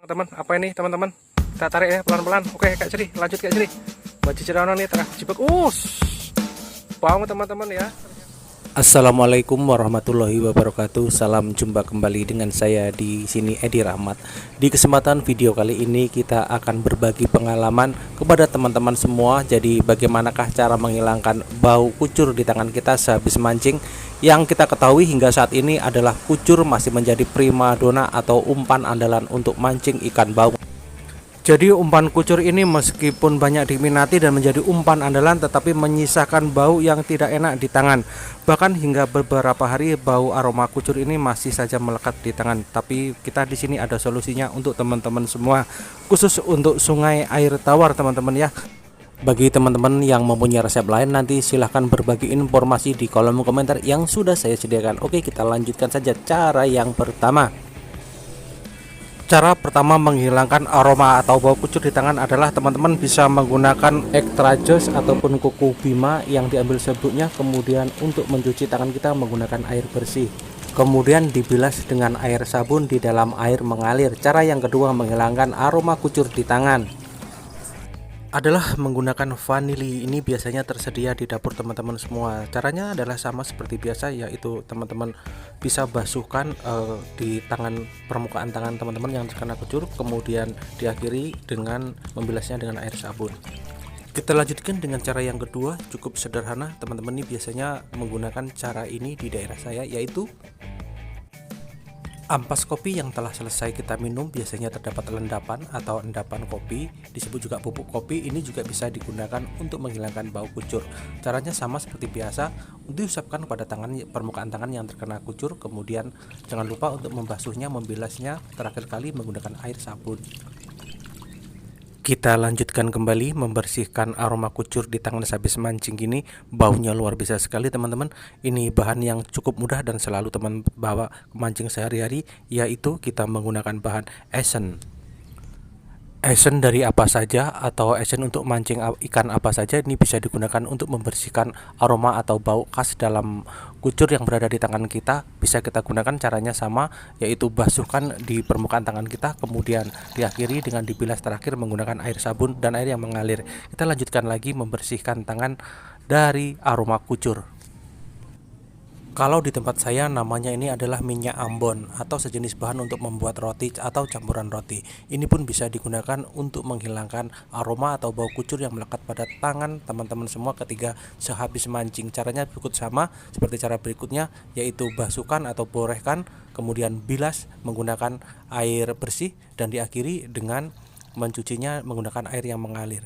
Teman, apa ini teman-teman? Kita tarik ya pelan-pelan. Oke, Kak Ceri, lanjut Kak Ceri. Baju Cirono nih tengah jebak. Bau teman-teman ya. Assalamualaikum warahmatullahi wabarakatuh. Salam jumpa kembali dengan saya di sini Edi Rahmat. Di kesempatan video kali ini kita akan berbagi pengalaman kepada teman-teman semua. Jadi bagaimanakah cara menghilangkan bau kucur di tangan kita sehabis mancing? Yang kita ketahui hingga saat ini adalah kucur masih menjadi primadona atau umpan andalan untuk mancing ikan bau. Jadi umpan kucur ini meskipun banyak diminati dan menjadi umpan andalan, tetapi menyisakan bau yang tidak enak di tangan. Bahkan hingga beberapa hari bau aroma kucur ini masih saja melekat di tangan. Tapi kita di sini ada solusinya untuk teman-teman semua, khusus untuk sungai air tawar teman-teman ya. Bagi teman-teman yang mempunyai resep lain, nanti silahkan berbagi informasi di kolom komentar yang sudah saya sediakan. Oke, kita lanjutkan saja cara yang pertama. Cara pertama menghilangkan aroma atau bau kucur di tangan adalah teman-teman bisa menggunakan extra joss ataupun kuku bima yang diambil serbuknya, kemudian untuk mencuci tangan kita menggunakan air bersih, kemudian dibilas dengan air sabun di dalam air mengalir. Cara yang kedua menghilangkan aroma kucur di tangan adalah menggunakan vanili. Ini biasanya tersedia di dapur teman-teman semua. Caranya adalah sama seperti biasa, yaitu teman-teman bisa basuhkan di tangan, permukaan tangan teman-teman yang terkena kucur, kemudian diakhiri dengan membilasnya dengan air sabun. Kita lanjutkan dengan cara yang kedua, cukup sederhana teman-teman. Ini biasanya menggunakan cara ini di daerah saya, yaitu ampas kopi yang telah selesai kita minum. Biasanya terdapat lendapan atau endapan kopi, disebut juga pupuk kopi. Ini juga bisa digunakan untuk menghilangkan bau kucur. Caranya sama seperti biasa, diusapkan pada tangan, permukaan tangan yang terkena kucur, kemudian jangan lupa untuk membasuhnya, membilasnya terakhir kali menggunakan air sabun. Kita lanjutkan kembali membersihkan aroma kucur di tangan sehabis mancing ini. Baunya luar biasa sekali teman-teman. Ini bahan yang cukup mudah dan selalu teman bawa mancing sehari-hari, yaitu kita menggunakan bahan esen. Esen dari apa saja atau esen untuk mancing ikan apa saja ini bisa digunakan untuk membersihkan aroma atau bau khas dalam kucur yang berada di tangan kita. Bisa kita gunakan, caranya sama, yaitu basuhkan di permukaan tangan kita, kemudian diakhiri dengan dibilas terakhir menggunakan air sabun dan air yang mengalir. Kita lanjutkan lagi membersihkan tangan dari aroma kucur. Kalau di tempat saya namanya ini adalah minyak ambon atau sejenis bahan untuk membuat roti atau campuran roti. Ini pun bisa digunakan untuk menghilangkan aroma atau bau kucur yang melekat pada tangan teman-teman semua ketika sehabis mancing. Caranya cukup sama seperti cara berikutnya, yaitu basuhkan atau borehkan, kemudian bilas menggunakan air bersih dan diakhiri dengan mencucinya menggunakan air yang mengalir.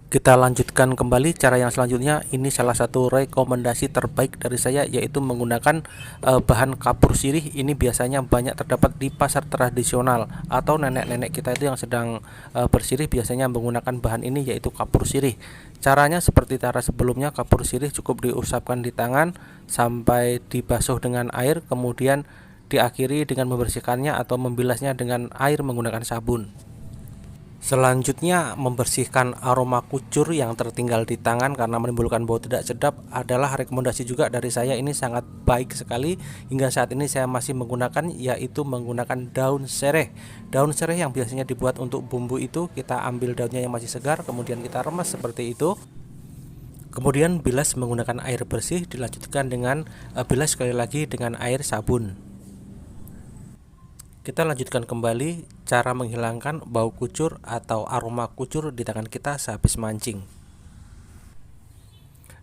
Kita lanjutkan kembali cara yang selanjutnya. Ini salah satu rekomendasi terbaik dari saya, yaitu menggunakan bahan kapur sirih. Ini biasanya banyak terdapat di pasar tradisional atau nenek-nenek kita itu yang sedang bersirih biasanya menggunakan bahan ini, yaitu kapur sirih. Caranya seperti cara sebelumnya, kapur sirih cukup diusapkan di tangan sampai dibasuh dengan air, kemudian diakhiri dengan membersihkannya atau membilasnya dengan air menggunakan sabun. Selanjutnya, membersihkan aroma kucur yang tertinggal di tangan karena menimbulkan bau tidak sedap adalah rekomendasi juga dari saya. Ini sangat baik sekali. Hingga saat ini saya masih menggunakan, yaitu menggunakan daun sereh. Daun sereh yang biasanya dibuat untuk bumbu itu, kita ambil daunnya yang masih segar, kemudian kita remas seperti itu. Kemudian bilas menggunakan air bersih, dilanjutkan dengan bilas sekali lagi dengan air sabun. Kita lanjutkan kembali cara menghilangkan bau kucur atau aroma kucur di tangan kita sehabis mancing.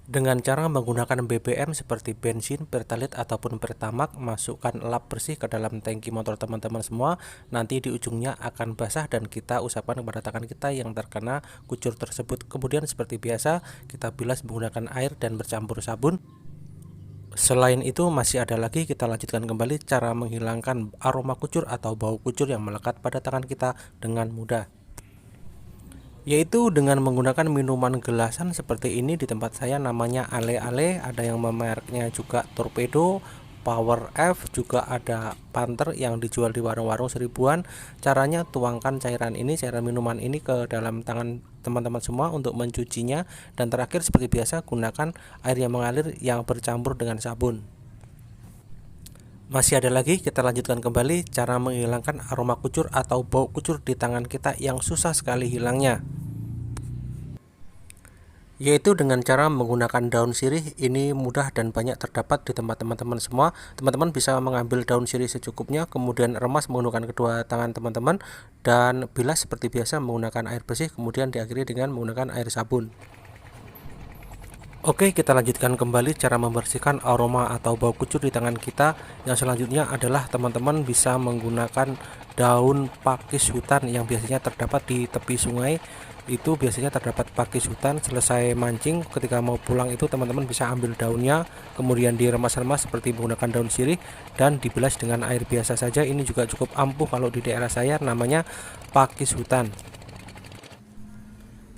Dengan cara menggunakan BBM seperti bensin, pertalite ataupun pertamak, masukkan lap bersih ke dalam tangki motor teman-teman semua. Nanti di ujungnya akan basah dan kita usapkan kepada tangan kita yang terkena kucur tersebut. Kemudian seperti biasa kita bilas menggunakan air dan bercampur sabun. Selain itu masih ada lagi, kita lanjutkan kembali cara menghilangkan aroma kucur atau bau kucur yang melekat pada tangan kita dengan mudah, yaitu dengan menggunakan minuman gelasan seperti ini. Di tempat saya namanya ale-ale, ada yang mereknya juga Torpedo, Power F, juga ada Panther yang dijual di warung-warung seribuan. Caranya tuangkan cairan minuman ini ke dalam tangan teman-teman semua untuk mencucinya, dan terakhir seperti biasa gunakan air yang mengalir yang bercampur dengan sabun. Masih ada lagi, kita lanjutkan kembali cara menghilangkan aroma kucur atau bau kucur di tangan kita yang susah sekali hilangnya, yaitu dengan cara menggunakan daun sirih. Ini mudah dan banyak terdapat di tempat teman-teman semua. Teman-teman bisa mengambil daun sirih secukupnya, kemudian remas menggunakan kedua tangan teman-teman, dan bilas seperti biasa menggunakan air bersih, kemudian diakhiri dengan menggunakan air sabun. Oke, kita lanjutkan kembali cara membersihkan aroma atau bau kucur di tangan kita. Yang selanjutnya adalah teman-teman bisa menggunakan daun pakis hutan yang biasanya terdapat di tepi sungai. Itu biasanya terdapat pakis hutan. Selesai mancing, ketika mau pulang itu teman-teman bisa ambil daunnya, kemudian diremas-remas seperti menggunakan daun sirih dan dibilas dengan air biasa saja. Ini juga cukup ampuh kalau di daerah saya namanya pakis hutan.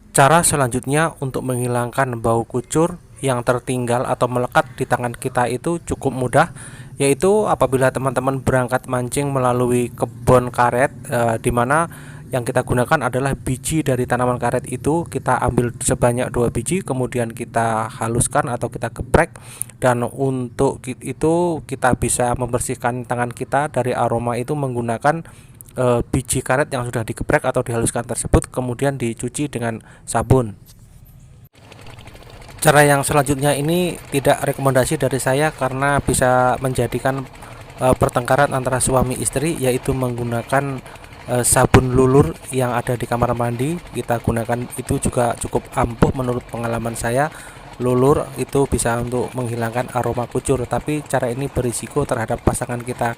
Cara selanjutnya untuk menghilangkan bau kucur yang tertinggal atau melekat di tangan kita itu cukup mudah, yaitu apabila teman-teman berangkat mancing melalui kebun karet, di mana yang kita gunakan adalah biji dari tanaman karet. Itu kita ambil sebanyak 2 biji, kemudian kita haluskan atau kita geprek, dan untuk itu kita bisa membersihkan tangan kita dari aroma itu menggunakan biji karet yang sudah digeprek atau dihaluskan tersebut, kemudian dicuci dengan sabun. Cara yang selanjutnya ini tidak rekomendasi dari saya karena bisa menjadikan pertengkaran antara suami istri, yaitu menggunakan sabun lulur yang ada di kamar mandi. Kita gunakan itu juga cukup ampuh menurut pengalaman saya. Lulur itu bisa untuk menghilangkan aroma kucur, tapi cara ini berisiko terhadap pasangan kita.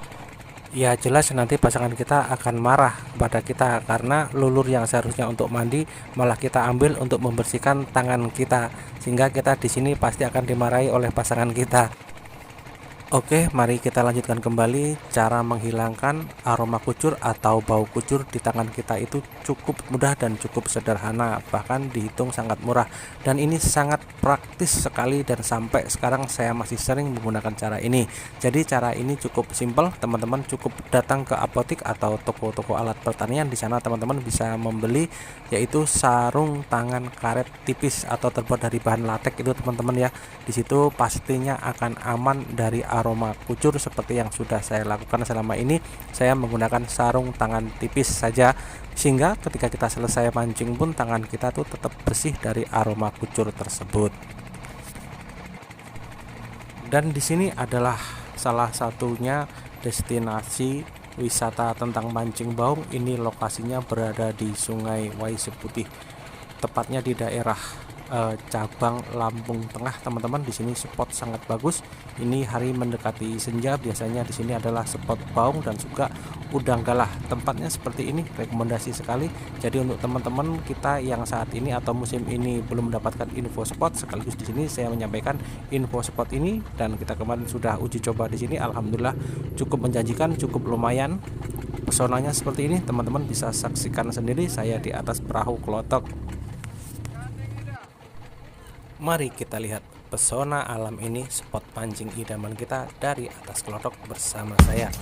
Ya jelas nanti pasangan kita akan marah pada kita karena lulur yang seharusnya untuk mandi malah kita ambil untuk membersihkan tangan kita, sehingga kita di sini pasti akan dimarahi oleh pasangan kita. Oke, mari kita lanjutkan kembali cara menghilangkan aroma kucur atau bau kucur di tangan kita. Itu cukup mudah dan cukup sederhana, bahkan dihitung sangat murah, dan ini sangat praktis sekali, dan sampai sekarang saya masih sering menggunakan cara ini. Jadi cara ini cukup simpel, teman-teman cukup datang ke apotik atau toko-toko alat pertanian. Di sana teman-teman bisa membeli yaitu sarung tangan karet tipis atau terbuat dari bahan latex itu teman-teman ya. Di situ pastinya akan aman dari aroma kucur seperti yang sudah saya lakukan selama ini. Saya menggunakan sarung tangan tipis saja, sehingga ketika kita selesai mancing pun tangan kita tuh tetap bersih dari aroma kucur tersebut. Dan di sini adalah salah satunya destinasi wisata tentang mancing baung. Ini lokasinya berada di Sungai Waise Putih, tepatnya di daerah cabang Lampung Tengah, teman-teman. Di sini spot sangat bagus. Ini hari mendekati senja, biasanya di sini adalah spot baung dan juga udang galah. Tempatnya seperti ini, rekomendasi sekali. Jadi untuk teman-teman kita yang saat ini atau musim ini belum mendapatkan info spot, sekaligus di sini saya menyampaikan info spot ini, dan kita kemarin sudah uji coba di sini. Alhamdulillah cukup menjanjikan, cukup lumayan. Pesonanya seperti ini, teman-teman bisa saksikan sendiri. Saya di atas perahu kelotok. Mari kita lihat pesona alam ini, spot pancing idaman kita dari atas kelotok bersama saya.